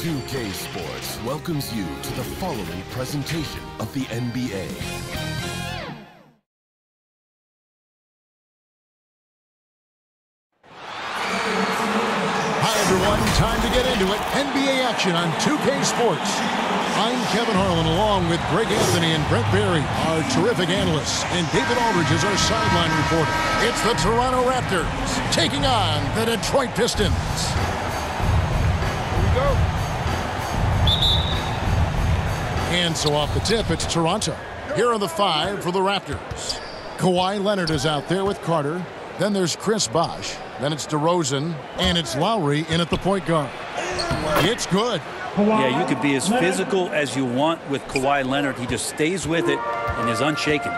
2K Sports welcomes you to the following presentation of the NBA. Hi everyone, time to get into it. NBA action on 2K Sports. I'm Kevin Harlan along with Greg Anthony and Brent Barry, our terrific analysts, and David Aldridge is our sideline reporter. It's the Toronto Raptors taking on the Detroit Pistons. Here we go. And so off the tip, it's Toronto. Here are the five for the Raptors. Kawhi Leonard is out there with Carter. Then there's Chris Bosh. Then it's DeRozan. And it's Lowry in at the point guard. It's good. Yeah, you could be as physical as you want with Kawhi Leonard. He just stays with it and is unshaken.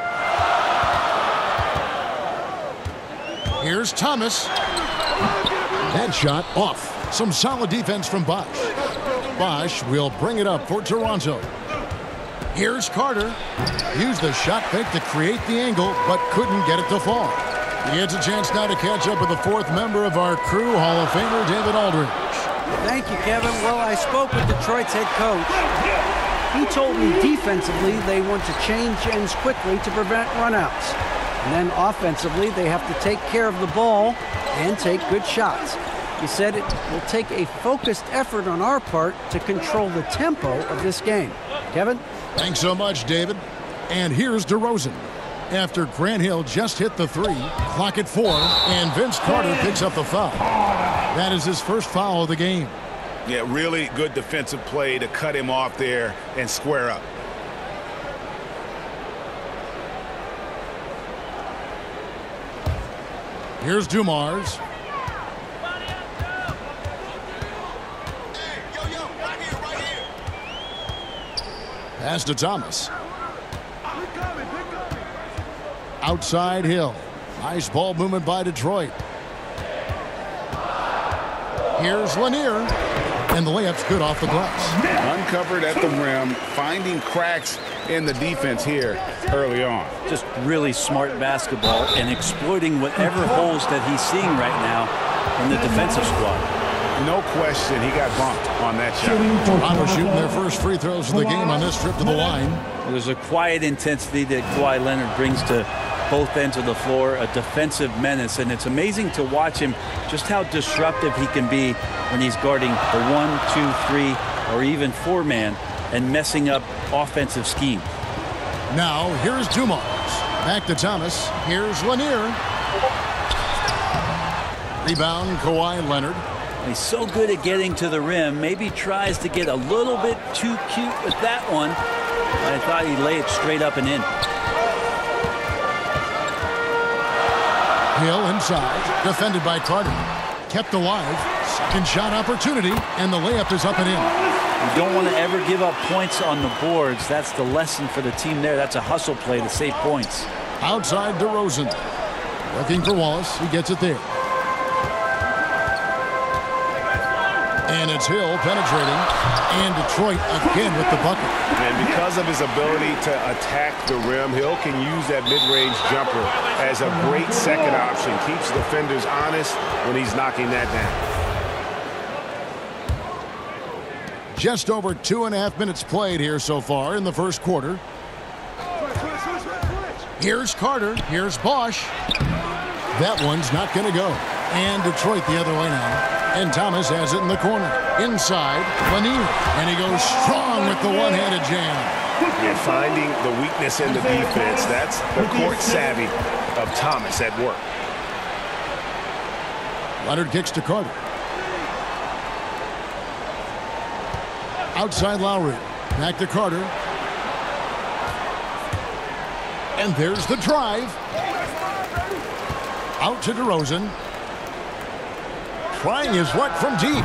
Here's Thomas. That shot off. Some solid defense from Bosh. Bosh will bring it up for Toronto. Here's Carter. Used the shot fake to create the angle, but couldn't get it to fall. He gets a chance now to catch up with the fourth member of our crew, Hall of Famer David Aldridge. Thank you, Kevin. Well, I spoke with Detroit's head coach. He told me defensively they want to change ends quickly to prevent runouts. And then offensively, they have to take care of the ball and take good shots. He said it will take a focused effort on our part to control the tempo of this game. Kevin? Thanks so much, David. And here's DeRozan. After Grant Hill just hit the three, clock at 4, and Vince Carter picks up the foul. That is his first foul of the game. Yeah, really good defensive play to cut him off there and square up. Here's Dumars. Pass to Thomas. Outside Hill. Nice ball movement by Detroit. Here's Lanier. And the layup's good off the glass. Uncovered at the rim, finding cracks in the defense here early on. Just really smart basketball and exploiting whatever holes that he's seeing right now in the defensive squad. No question, he got bumped on that shot. Toronto shooting their first free throws of the game on this trip to the line. There's a quiet intensity that Kawhi Leonard brings to both ends of the floor, a defensive menace, and it's amazing to watch him just how disruptive he can be when he's guarding the 1, 2, 3, or even 4-man and messing up offensive scheme. Now, here's Dumars. Back to Thomas. Here's Lanier. Rebound, Kawhi Leonard. He's so good at getting to the rim. Maybe tries to get a little bit too cute with that one. I thought he'd lay it straight up and in. Hill inside, defended by Carter. Kept alive. Second shot opportunity, and the layup is up and in. You don't want to ever give up points on the boards. That's the lesson for the team there. That's a hustle play to save points. Outside DeRozan. Looking for Wallace. He gets it there. And it's Hill penetrating. And Detroit again with the bucket. And because of his ability to attack the rim, Hill can use that mid-range jumper as a great second option. Keeps defenders honest when he's knocking that down. Just over 2.5 minutes played here so far in the first quarter. Here's Carter. Here's Bosh. That one's not going to go. And Detroit the other way now. And Thomas has it in the corner. Inside, Lanier. And he goes strong with the one-handed jam. You're finding the weakness in the defense. That's the court savvy of Thomas at work. Leonard kicks to Carter. Outside Lowry. Back to Carter. And there's the drive. Out to DeRozan. Trying his luck from deep.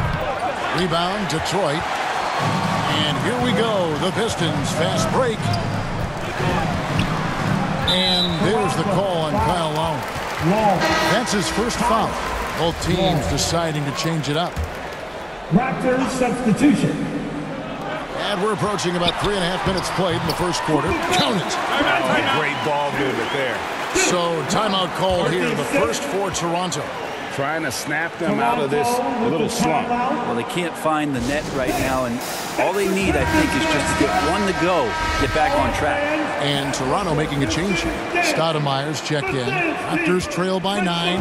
Rebound, Detroit. And here we go. The Pistons fast break. And there's the call on Kyle Lowry. That's his first foul. Both teams deciding to change it up. Raptors substitution. And we're approaching about 3.5 minutes played in the first quarter. Count it. Oh, great ball movement there. So timeout called here, the first for Toronto. trying to snap them out of this little slump. Well, they can't find the net right now, and all they need, I think, is just to get one to go, get back on track. And Toronto making a change here. Stoudemire's checked in. Raptors trail by 9.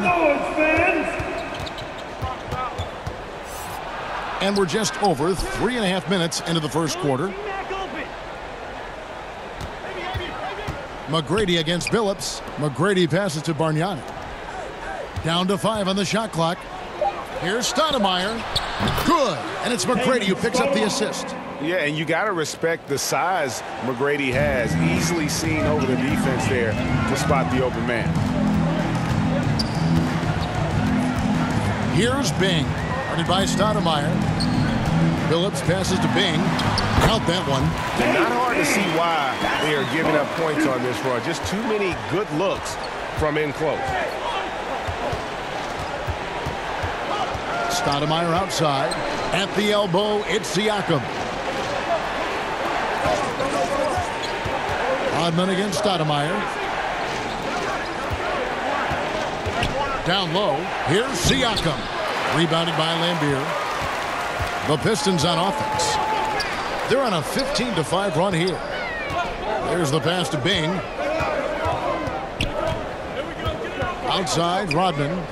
And we're just over 3.5 minutes into the first quarter. McGrady against Billups. McGrady passes to Bargnani. Down to 5 on the shot clock. Here's Stoudemire. Good. And it's McGrady who picks up the assist. Yeah, and you got to respect the size McGrady has. Easily seen over the defense there to spot the open man. Here's Bing. Guarded by Stoudemire. Billups passes to Bing. Count that one. And not hard to see why they are giving up points on this run. Just too many good looks from in close. Stoudemire outside. At the elbow, it's Siakam. Rodman against Stoudemire. Down low. Here's Siakam. Rebounded by Lambier. The Pistons on offense. They're on a 15-5 run here. There's the pass to Bing. Outside, Rodman.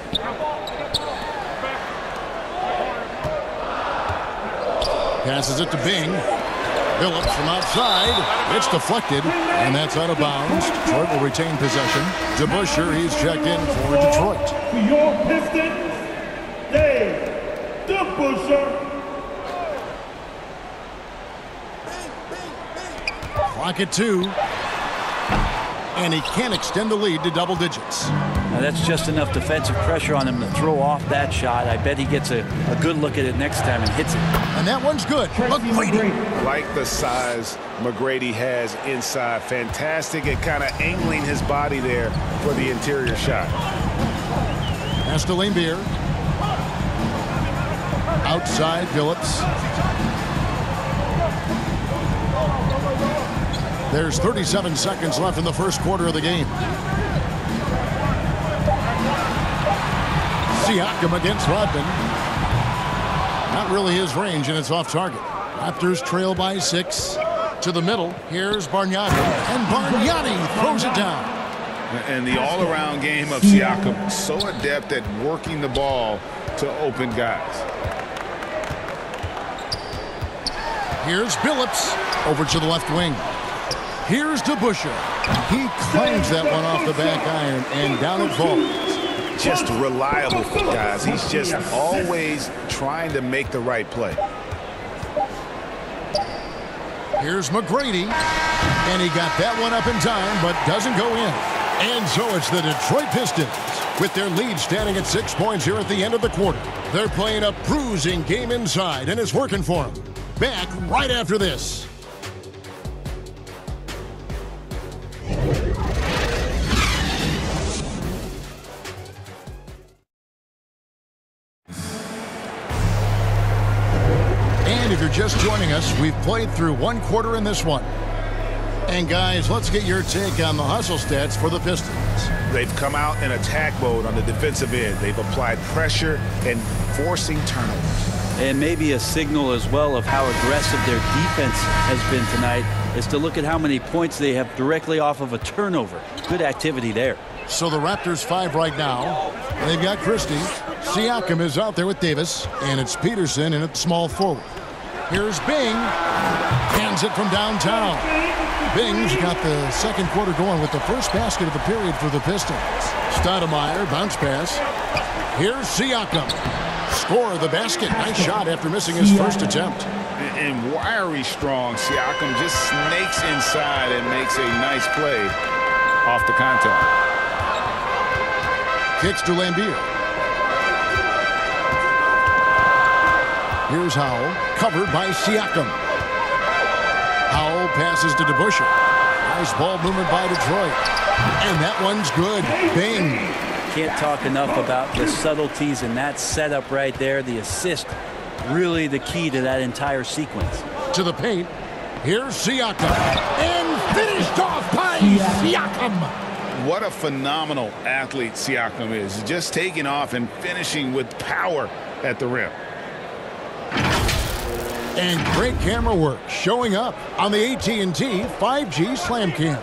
Passes it to Bing. Billups from outside. It's deflected, and that's out of bounds. Detroit will retain possession. DeBusschere, he's checked in for Detroit. For your Pistons, Dave DeBusschere. Clock at 2. And he can't extend the lead to double digits. Now that's just enough defensive pressure on him to throw off that shot. I bet he gets a good look at it next time and hits it. And that one's good. McGrady. Like the size McGrady has inside. Fantastic at kind of angling his body there for the interior shot. Pass to Lambier. Outside, Billups. There's 37 seconds left in the first quarter of the game. Siakam against Rodman. Not really his range, and it's off target. Raptors trail by 6. To the middle, here's Bargnani. And Bargnani throws it down. And the all-around game of Siakam, so adept at working the ball to open guys. Here's Billups over to the left wing. Here's DeBusschere. He claims that one off the back iron, and down it falls. Just reliable, guys. He's just always trying to make the right play. Here's McGrady. And he got that one up in time, but doesn't go in. And so it's the Detroit Pistons with their lead standing at 6 points here at the end of the quarter. They're playing a bruising game inside, and it's working for them. Back right after this. And if you're just joining us, we've played through one quarter in this one. And guys, let's get your take on the hustle stats for the Pistons. They've come out in attack mode on the defensive end. They've applied pressure and forcing turnovers. And maybe a signal as well of how aggressive their defense has been tonight is to look at how many points they have directly off of a turnover. Good activity there. So the Raptors 5 right now. They've got Christie. Siakam is out there with Davis. And it's Peterson in at small forward. Here's Bing. Hands it from downtown. Bing's got the second quarter going with the first basket of the period for the Pistons. Stoudemire, bounce pass. Here's Siakam. Score the basket. Nice shot after missing his first attempt. And wiry strong, Siakam just snakes inside and makes a nice play off the contact. Kicks to Lambier. Here's Howell, covered by Siakam. Howell passes to DeBusschere. Nice ball movement by Detroit. And that one's good. Bing. Can't talk enough about the subtleties in that setup right there. The assist, really the key to that entire sequence. To the paint. Here's Siakam. And finished off by Siakam. What a phenomenal athlete Siakam is. Just taking off and finishing with power at the rim. And great camera work showing up on the AT&T 5G Slam Cam.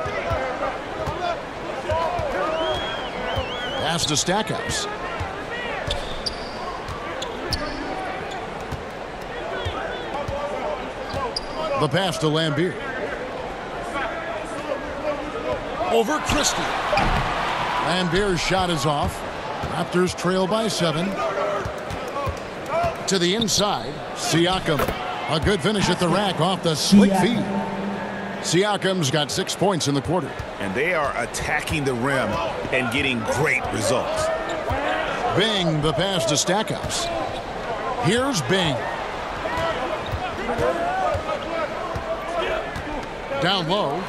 Pass to Stackhouse. The pass to Lambeer. Over Christie. Lambeer's shot is off. Raptors trail by 7. To the inside, Siakam. A good finish at the rack off the slick feed. Siakam's got 6 points in the quarter. And they are attacking the rim and getting great results. Bing, the pass to Stackhouse. Here's Bing. Down low.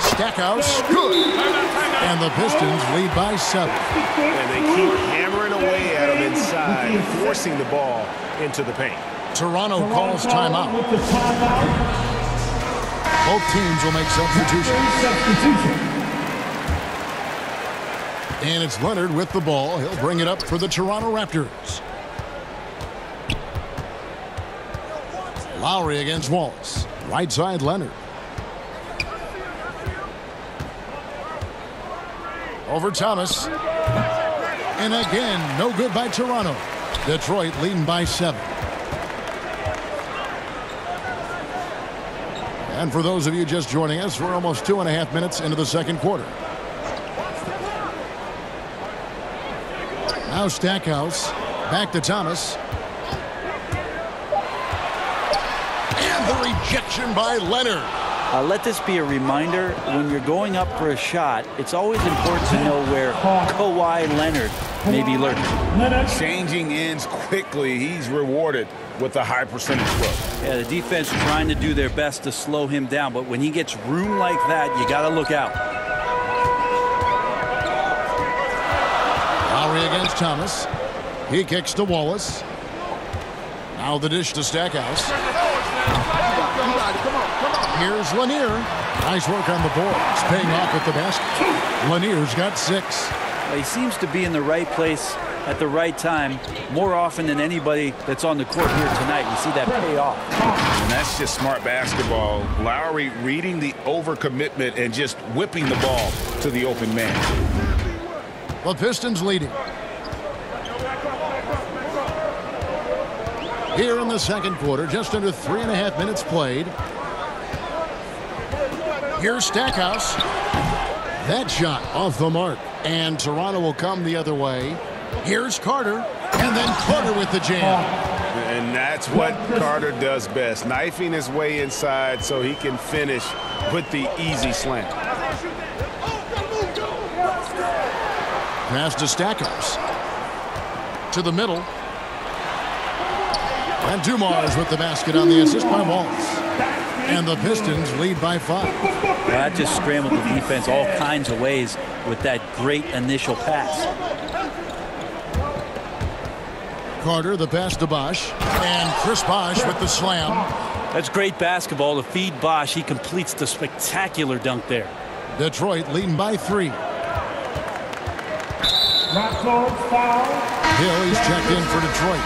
Stackhouse, good. And the Pistons lead by 7. And they keep hammering away at them inside, forcing the ball into the paint. Toronto calls timeout. Both teams will make substitutions. And it's Leonard with the ball. He'll bring it up for the Toronto Raptors. Lowry against Wallace. Right side, Leonard. Over Thomas. And again, no good by Toronto. Detroit leading by 7. And for those of you just joining us, we're almost 2.5 minutes into the second quarter. Now Stackhouse. Back to Thomas. And the rejection by Leonard. Let this be a reminder, when you're going up for a shot, it's always important to know where Kawhi Leonard may be lurking. Changing ends quickly. He's rewarded with a high percentage throw. Yeah, the defense trying to do their best to slow him down, but when he gets room like that, you got to look out. Lowry against Thomas. He kicks to Wallace. Now the dish to Stackhouse. Here's Lanier. Nice work on the boards, paying off with the basket. Lanier's got 6. He seems to be in the right place at the right time more often than anybody that's on the court here tonight. You see that pay off. And that's just smart basketball. Lowry reading the overcommitment and just whipping the ball to the open man. The Pistons leading. Here in the second quarter, just under 3.5 minutes played. Here's Stackhouse. That shot off the mark. And Toronto will come the other way. Here's Carter. And then Carter with the jam. And that's what Carter does best. Knifing his way inside so he can finish with the easy slam. Pass to Stackhouse. To the middle. And Dumars with the basket on the assist by Wallace. And the Pistons lead by 5. Well, that just scrambled the defense all kinds of ways with that great initial pass. Carter, the pass to Bosch. And Chris Bosch with the slam. That's great basketball to feed Bosch. He completes the spectacular dunk there. Detroit leading by 3. Raptors foul. Hill, he's checked in for Detroit.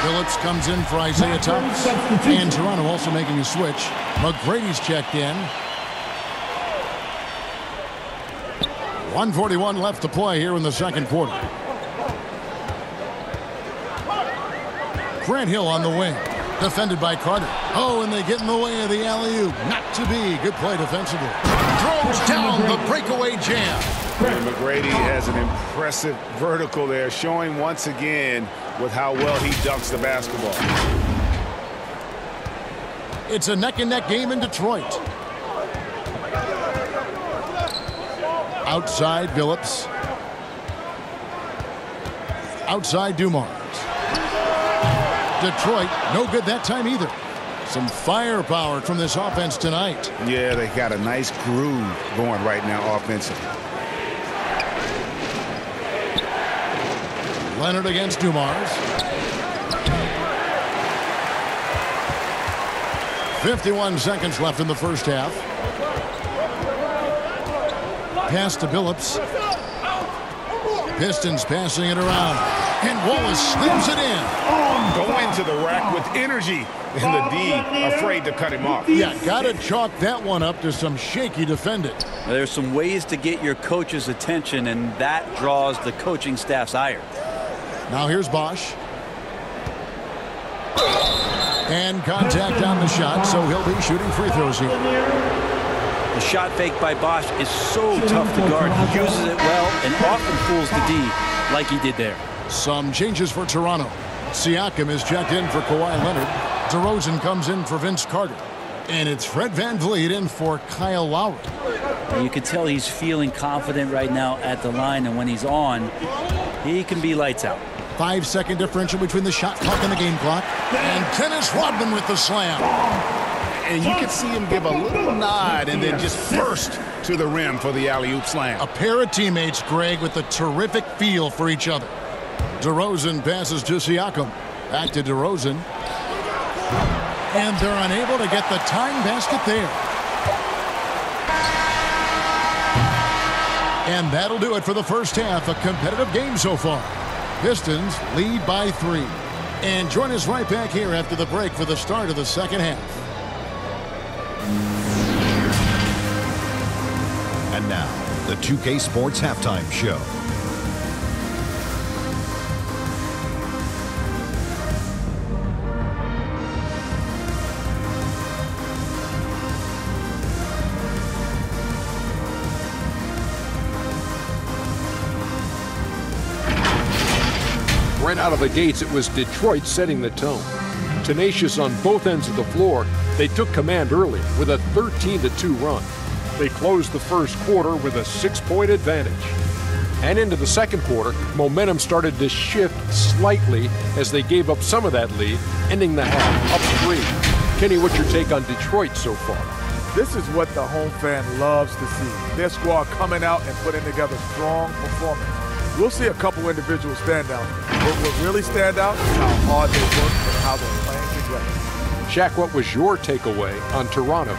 Phillips comes in for Isaiah Thomas. And Toronto also making a switch. McGrady's checked in. 1:41 left to play here in the second quarter. Grant Hill on the wing. Defended by Carter. Oh, and they get in the way of the alley-oop. Not to be. Good play defensively. Throws down the breakaway jam. And McGrady has an impressive vertical there, showing once again with how well he dunks the basketball. It's a neck-and-neck game in Detroit. Outside Phillips. Outside Dumars. Detroit, no good that time either. Some firepower from this offense tonight. Yeah, they got a nice groove going right now offensively. Leonard against Dumars. 51 seconds left in the first half. Pass to Billups. Pistons passing it around. And Wallace slams it in. Go into the rack with energy. And the D afraid to cut him off. Yeah, got to chalk that one up to some shaky defending. There's some ways to get your coach's attention, and that draws the coaching staff's ire. Now here's Bosch. And contact on the shot, so he'll be shooting free throws here. The shot fake by Bosch is so tough to guard. He uses it well and often fools the D like he did there. Some changes for Toronto. Siakam is checked in for Kawhi Leonard. DeRozan comes in for Vince Carter. And it's Fred VanVleet in for Kyle Lowry. You can tell he's feeling confident right now at the line, and when he's on, he can be lights out. 5-second differential between the shot clock and the game clock. And Dennis Rodman with the slam. And you can see him give a little nod and then just burst to the rim for the alley-oop slam. A pair of teammates, Greg, with a terrific feel for each other. DeRozan passes to Siakam. Back to DeRozan. And they're unable to get the tying basket there. And that'll do it for the first half. A competitive game so far. Pistons lead by 3. And join us right back here after the break for the start of the second half. And now, the 2K Sports Halftime Show. Right out of the gates, it was Detroit setting the tone. Tenacious on both ends of the floor, they took command early with a 13-2 run. They closed the first quarter with a 6-point advantage. And into the second quarter, momentum started to shift slightly as they gave up some of that lead, ending the half up 3. Kenny, what's your take on Detroit so far? This is what the home fan loves to see. Their squad coming out and putting together strong performance. We'll see a couple individual standouts, but what really stand out is how hard they work and how they're playing together. Shaq, what was your takeaway on Toronto?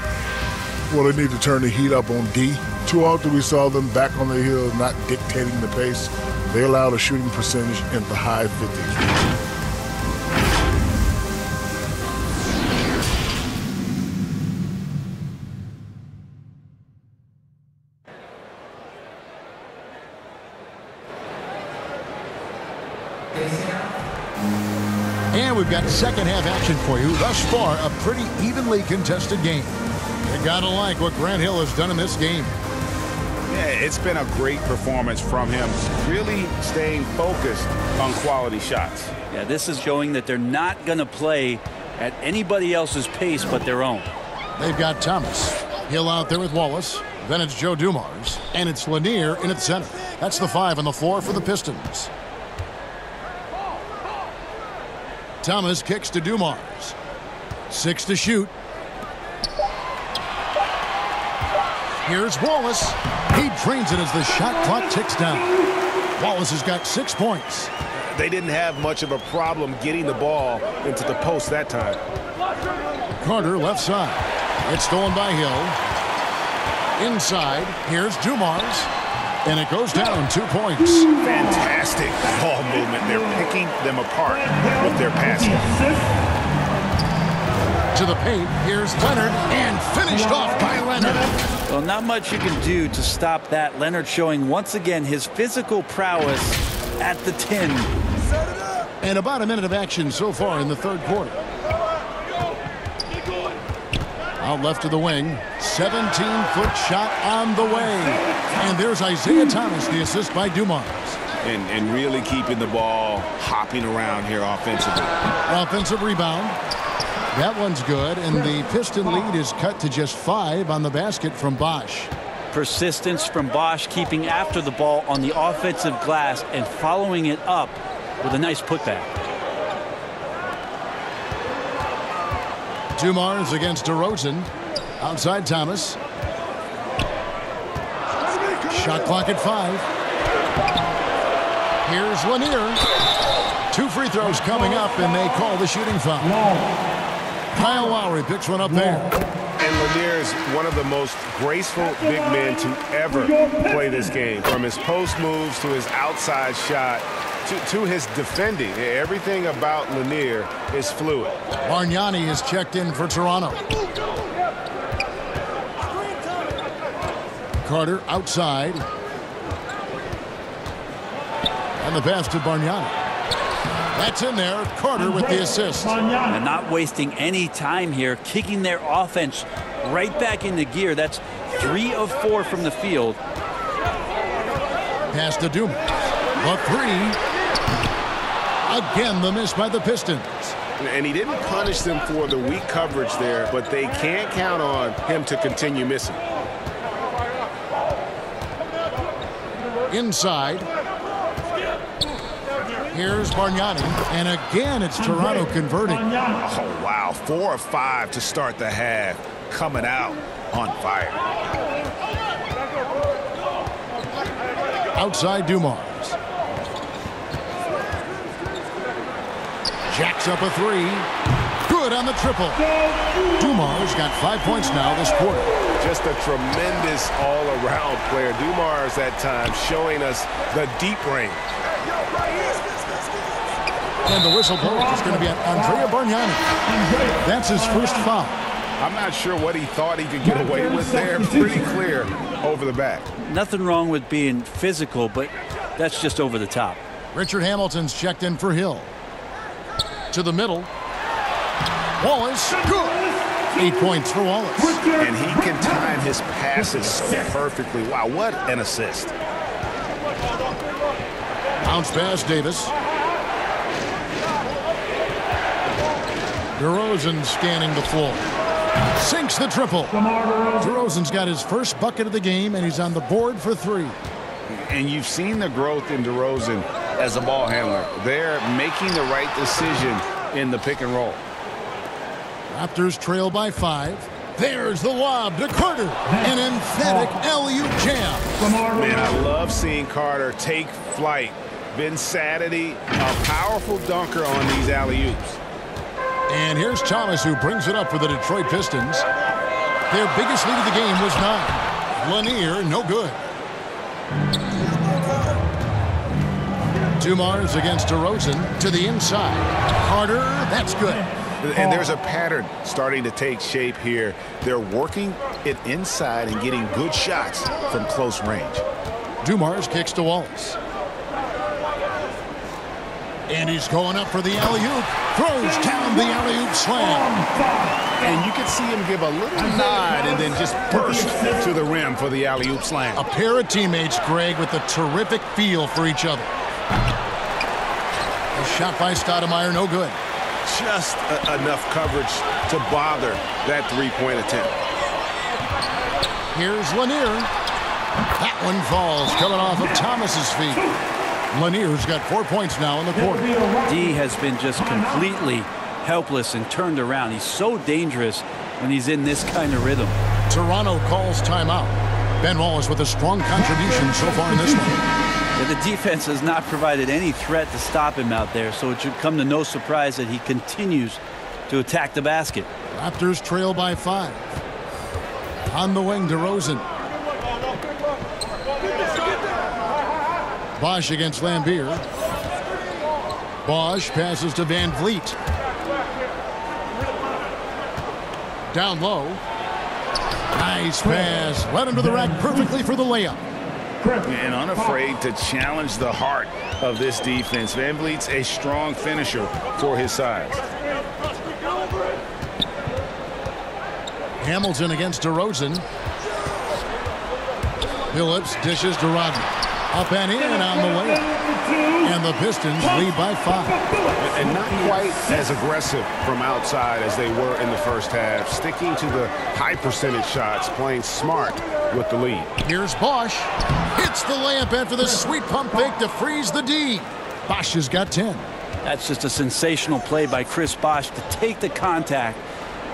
Well, they need to turn the heat up on D. Too often we saw them back on the hill, not dictating the pace. They allowed a shooting percentage in the high 50s. And we've got second half action for you. Thus far, a pretty evenly contested game. You gotta like what Grant Hill has done in this game. Yeah, it's been a great performance from him. Really staying focused on quality shots. Yeah, this is showing that they're not going to play at anybody else's pace but their own. They've got Thomas. Hill out there with Wallace. Then it's Joe Dumars. And it's Lanier in at center. That's the 5 on the floor for the Pistons. Thomas kicks to Dumars. 6 to shoot. Here's Wallace. He drains it as the shot clock ticks down. Wallace has got 6 points. They didn't have much of a problem getting the ball into the post that time. Carter left side. It's stolen by Hill. Inside, here's Dumars. And it goes down 2 points. Fantastic ball movement. They're picking them apart with their passing. To the paint, here's Leonard, and finished off by Leonard. Well, not much you can do to stop that. Leonard showing once again his physical prowess at the 10. And about a minute of action so far in the third quarter. Out left to the wing. 17-foot shot on the way. And there's Isaiah Thomas, the assist by Dumars. And really keeping the ball hopping around here offensively. Offensive rebound. That one's good, and the Piston lead is cut to just 5 on the basket from Bosch. Persistence from Bosch, keeping after the ball on the offensive glass and following it up with a nice putback. Dumars against DeRozan. Outside Thomas. Shot clock at 5. Here's Lanier. 2 free throws coming up, and they call the shooting foul. Kyle Lowry picks one up there. And Lanier is one of the most graceful big men to ever play this game. From his post moves to his outside shot to his defending. Everything about Lanier is fluid. Bargnani is checked in for Toronto. Carter outside. And the pass to Bargnani. That's in there. Carter with the assist. And not wasting any time here, kicking their offense right back into gear. That's 3 of 4 from the field. Pass to Dumas. A 3. Again, the miss by the Pistons. And he didn't punish them for the weak coverage there, but they can't count on him to continue missing. Inside. Here's Bargnani, and again it's Toronto converting. Oh, wow. 4 of 5 to start the half. Coming out on fire. Outside Dumars. Jacks up a 3. Good on the triple. Dumars got 5 points now this quarter. Just a tremendous all-around player. Dumars that time showing us the deep range. And the whistle blows. It's going to be on Andrea Bargnani. That's his first foul. I'm not sure what he thought he could get away with there. Pretty clear over the back. Nothing wrong with being physical, but that's just over the top. Richard Hamilton's checked in for Hill. To the middle. Wallace, good. 8 points for Wallace. And he can time his passes so perfectly. Wow, what an assist. Bounce pass, Davis. DeRozan scanning the floor. Sinks the triple. DeRozan's got his first bucket of the game, and he's on the board for 3. And you've seen the growth in DeRozan as a ball handler. They're making the right decision in the pick and roll. Raptors trail by 5. There's the lob to Carter. An emphatic alley-oop jam. Man, I love seeing Carter take flight. Ben Saturday, a powerful dunker on these alley-oops. And here's Thomas, who brings it up for the Detroit Pistons. Their biggest lead of the game was 9. Lanier, no good. Dumars against DeRozan to the inside. Carter, that's good. And there's a pattern starting to take shape here. They're working it inside and getting good shots from close range. Dumars kicks to Wallace. And he's going up for the alley-oop. Throws down the alley-oop slam. And you can see him give a little nod and then just burst to the rim for the alley-oop slam. A pair of teammates, Greg, with a terrific feel for each other. A shot by Stoudemire, no good. Just enough coverage to bother that three-point attempt. Here's Lanier. That one falls, coming off of Thomas's feet. Lanier's got 4 points now in the quarter. D has been just completely helpless and turned around. He's so dangerous when he's in this kind of rhythm. Toronto calls timeout. Ben Wallace with a strong contribution so far in this one. Yeah, the defense has not provided any threat to stop him out there, so it should come to no surprise that he continues to attack the basket. Raptors trail by 5. On the wing, DeRozan. Bosch against Lambeer. Bosch passes to Van Vliet. Down low. Nice pass. Right under the rack perfectly for the layup. And unafraid to challenge the heart of this defense. Van Vliet's a strong finisher for his size. Hamilton against DeRozan. Phillips dishes to Rodney. Up and in on the way. And the Pistons lead by 5. And not quite as aggressive from outside as they were in the first half. Sticking to the high percentage shots, playing smart with the lead. Here's Bosch. Hits the layup after the sweet pump fake to freeze the D. Bosch has got 10. That's just a sensational play by Chris Bosch to take the contact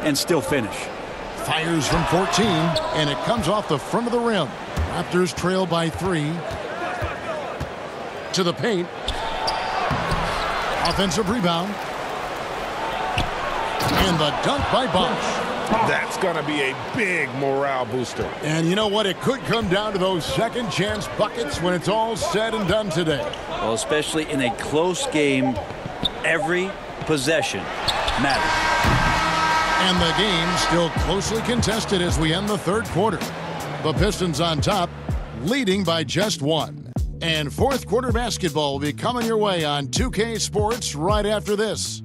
and still finish. Fires from 14, and it comes off the front of the rim. Raptors trail by 3. To the paint. Offensive rebound. And the dunk by Bosch. That's going to be a big morale booster. And you know what? It could come down to those second chance buckets when it's all said and done today. Well, especially in a close game, every possession matters. And the game still closely contested as we end the third quarter. The Pistons on top, leading by just one. And fourth quarter basketball will be coming your way on 2K Sports right after this.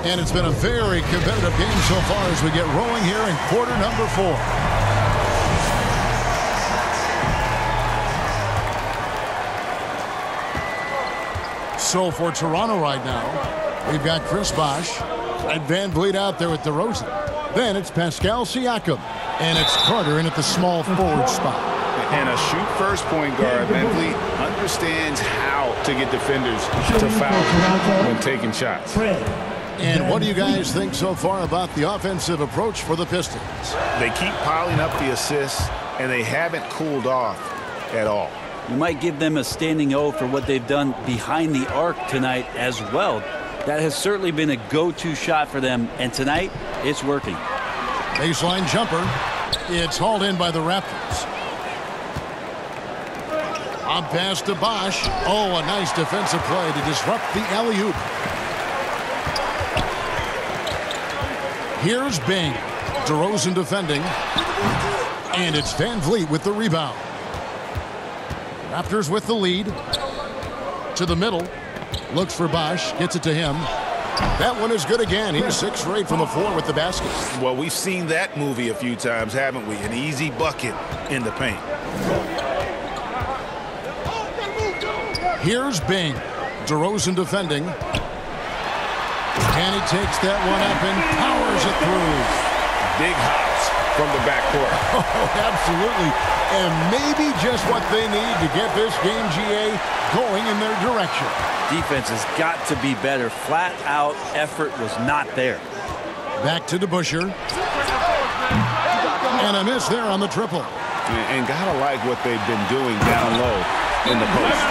And it's been a very competitive game so far as we get rolling here in quarter number 4. So for Toronto right now, we've got Chris Bosh and Van Vliet out there with DeRozan. Then it's Pascal Siakam, and it's Carter in at the small forward spot. And a shoot-first point guard, Van Vliet, understands how to get defenders to foul when taking shots. And what do you guys think so far about the offensive approach for the Pistons? They keep piling up the assists, and they haven't cooled off at all. You might give them a standing O for what they've done behind the arc tonight as well. That has certainly been a go-to shot for them, and tonight it's working. Baseline jumper. It's hauled in by the Raptors. On pass to Bosh. Oh, a nice defensive play to disrupt the alley-oop. Here's Bing. DeRozan defending. And it's Van Vliet with the rebound. Raptors with the lead. To the middle. Looks for Bosh. Gets it to him. That one is good again. He's 6 for 8 from the floor with the basket. Well, we've seen that movie a few times, haven't we? An easy bucket in the paint. Here's Bing. DeRozan defending. And he takes that one up and powers it through. Big hops from the backcourt. Oh, absolutely. And maybe just what they need to get this game, GA, going in their direction. Defense has got to be better. Flat out effort was not there. Back to DeBusschere. And a miss there on the triple. And gotta like what they've been doing down low in the post.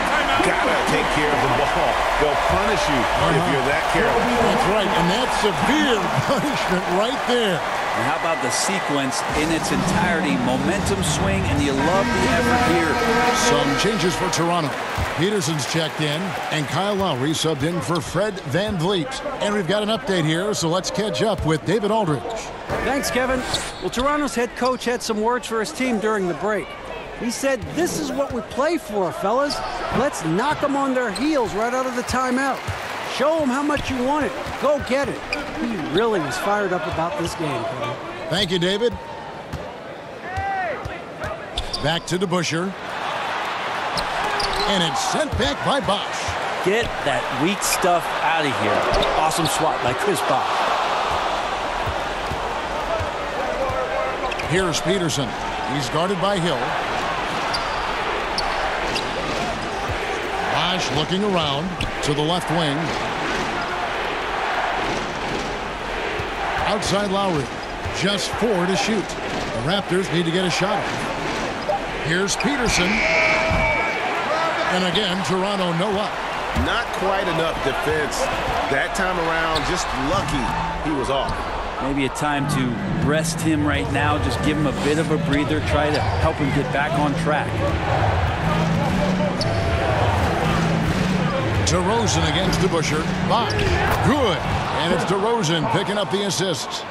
Gotta take care of the ball. They'll punish you if you're that careless. That's right, and that's severe punishment right there. And how about the sequence in its entirety? Momentum swing, and you love the effort here. Some changes for Toronto. Peterson's checked in, and Kyle Lowry subbed in for Fred Van Vliet. And we've got an update here, so let's catch up with David Aldridge. Thanks, Kevin. Well, Toronto's head coach had some words for his team during the break. He said, "This is what we play for, fellas. Let's knock them on their heels right out of the timeout. Show them how much you want it. Go get it." He really was fired up about this game, Kevin. Thank you, David. Back to DeBusschere. And it's sent back by Bosh. Get that weak stuff out of here. Awesome swat by Chris Bosh. Here's Peterson. He's guarded by Hill. Bosh looking around to the left wing. Outside Lowry. Just 4 to shoot. The Raptors need to get a shot. Here's Peterson. And again, Toronto no up. Not quite enough defense that time around. Just lucky he was off. Maybe a time to rest him right now. Just give him a bit of a breather. Try to help him get back on track. DeRozan against DeBusschere. Bosh. Good. And it's DeRozan picking up the assists.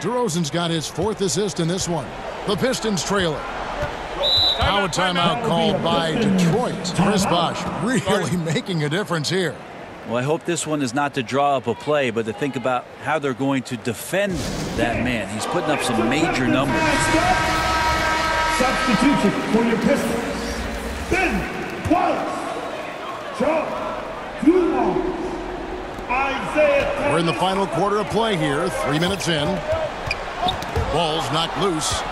DeRozan's got his 4th assist in this one. The Pistons trail it. Now a timeout called by Detroit. Chris Bosh really making a difference here. Well, I hope this one is not to draw up a play, but to think about how they're going to defend that man. He's putting up some major numbers. Substitution for your Pistons. Ben Wallace. Charles Dumars. Isaiah. We're in the final quarter of play here. 3 minutes in. Ball's knocked loose.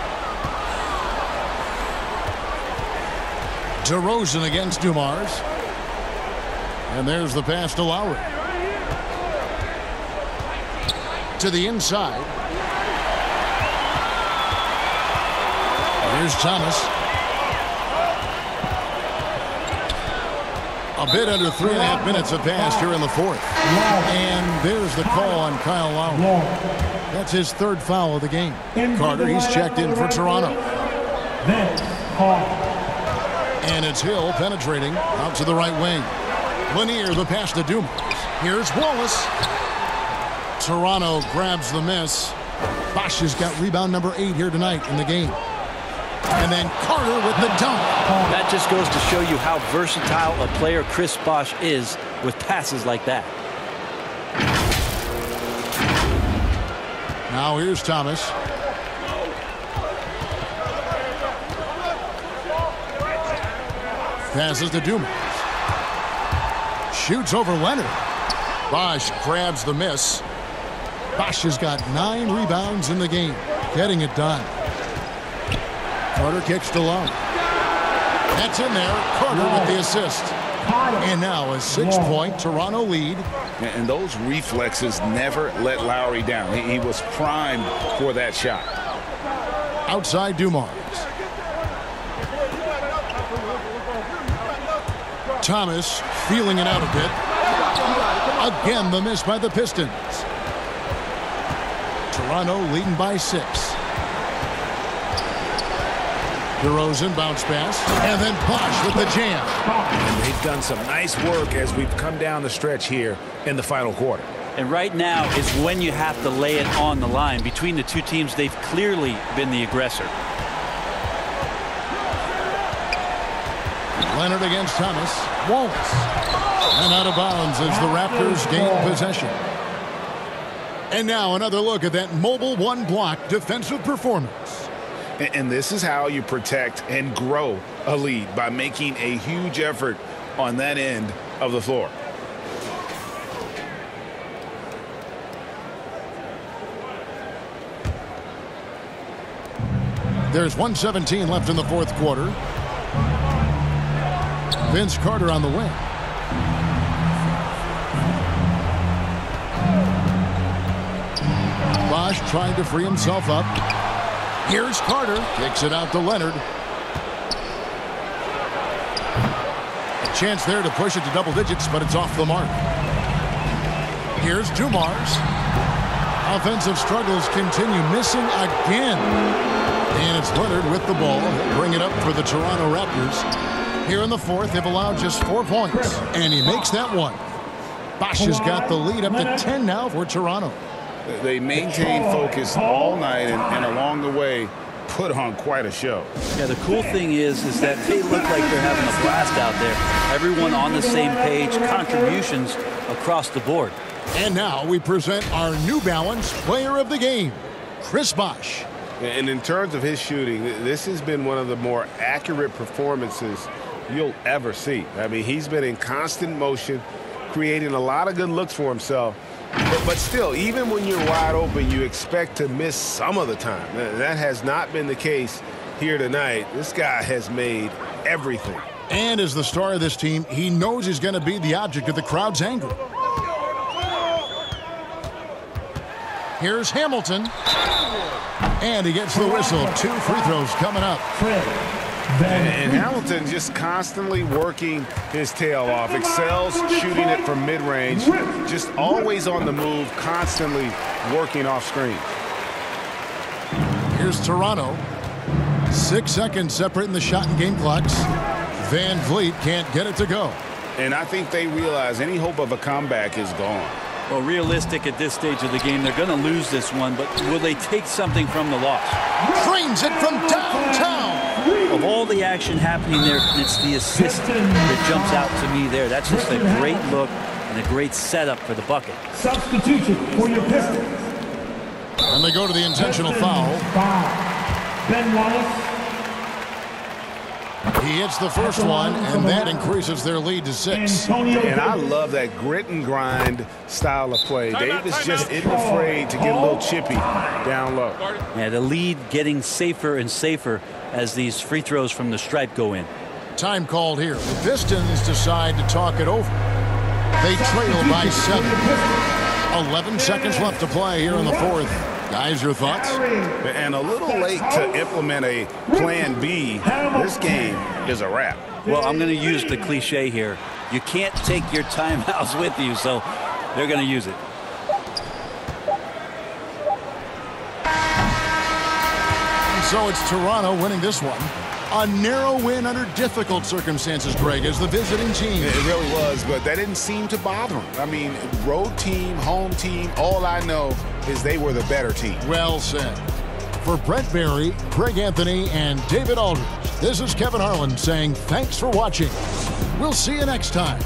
DeRozan against Dumars. And there's the pass to Lowry. To the inside. Here's Thomas. A bit under 3.5 minutes have passed here in the fourth. And there's the call on Kyle Lowry. That's his third foul of the game. Carter, he's checked in for Toronto. And it's Hill penetrating out to the right wing. Lanier, the pass to Dumas. Here's Wallace. Toronto grabs the miss. Bosch has got rebound number 8 here tonight in the game. And then Carter with the dunk. That just goes to show you how versatile a player Chris Bosch is with passes like that. Now here's Thomas. Passes to Dumas. Shoots over Leonard. Bosch grabs the miss. Bosch has got 9 rebounds in the game. Getting it done. Carter kicks to Lowry. That's in there. Carter with the assist. And now a 6-point Toronto lead. And those reflexes never let Lowry down. He was primed for that shot. Outside Dumars. Thomas feeling it out a bit. Again, the miss by the Pistons. Toronto leading by 6. DeRozan bounce pass, and then Bosch with the jam. And they've done some nice work as we've come down the stretch here in the final quarter. And right now is when you have to lay it on the line. Between the two teams, they've clearly been the aggressor. Leonard against Thomas. Wallace. And out of bounds as the Raptors gain possession. And now another look at that mobile one-block defensive performance. And this is how you protect and grow a lead, by making a huge effort on that end of the floor. There's 1:17 left in the fourth quarter. Vince Carter on the wing. Bosch trying to free himself up. Here's Carter. Kicks it out to Leonard. A chance there to push it to double digits, but it's off the mark. Here's Dumars. Offensive struggles continue, missing again. And it's Leonard with the ball. He'll bring it up for the Toronto Raptors. Here in the fourth, they've allowed just 4 points. And he makes that one. Bosch has got the lead up to 10 now for Toronto. They maintain focus all night and along the way put on quite a show. Yeah, the cool thing is that they look like they're having a blast out there. Everyone on the same page, contributions across the board. And now we present our New Balance Player of the Game, Chris Bosch. And in terms of his shooting, this has been one of the more accurate performances you'll ever see. I mean, he's been in constant motion, creating a lot of good looks for himself. But still, even when you're wide open, you expect to miss some of the time. That has not been the case here tonight. This guy has made everything. And as the star of this team, he knows he's going to be the object of the crowd's anger. Here's Hamilton. And he gets the whistle. 2 free throws coming up. And Hamilton just constantly working his tail off, excels shooting it from mid-range, just always on the move, constantly working off screen. Here's Toronto. 6 seconds separating the shot and game clocks. Van Vliet can't get it to go. And I think they realize any hope of a comeback is gone. Well, realistic at this stage of the game, they're going to lose this one, but will they take something from the loss? Drains it from downtown. Of all the action happening there, it's the assist that jumps out to me there. That's just a great look and a great setup for the bucket. Substitution for your Pistons. And they go to the intentional foul. Ben Wallace. He hits the first one, and that increases their lead to 6. And I love that grit and grind style of play. Davis just isn't afraid to get a little chippy down low. Yeah, the lead getting safer and safer as these free throws from the stripe go in. Time called here. The Pistons decide to talk it over. They trail by 7. 11 seconds left to play here in the fourth. Guys, your thoughts? And a little late to implement a plan B. This game is a wrap. Well, I'm going to use the cliche here. You can't take your timeouts with you, so they're going to use it. And so it's Toronto winning this one. A narrow win under difficult circumstances, Greg, as the visiting team. It really was, but that didn't seem to bother them. I mean, road team, home team, all I know is they were the better team. Well said. For Brent Barry, Greg Anthony, and David Aldridge, this is Kevin Harlan saying thanks for watching. We'll see you next time.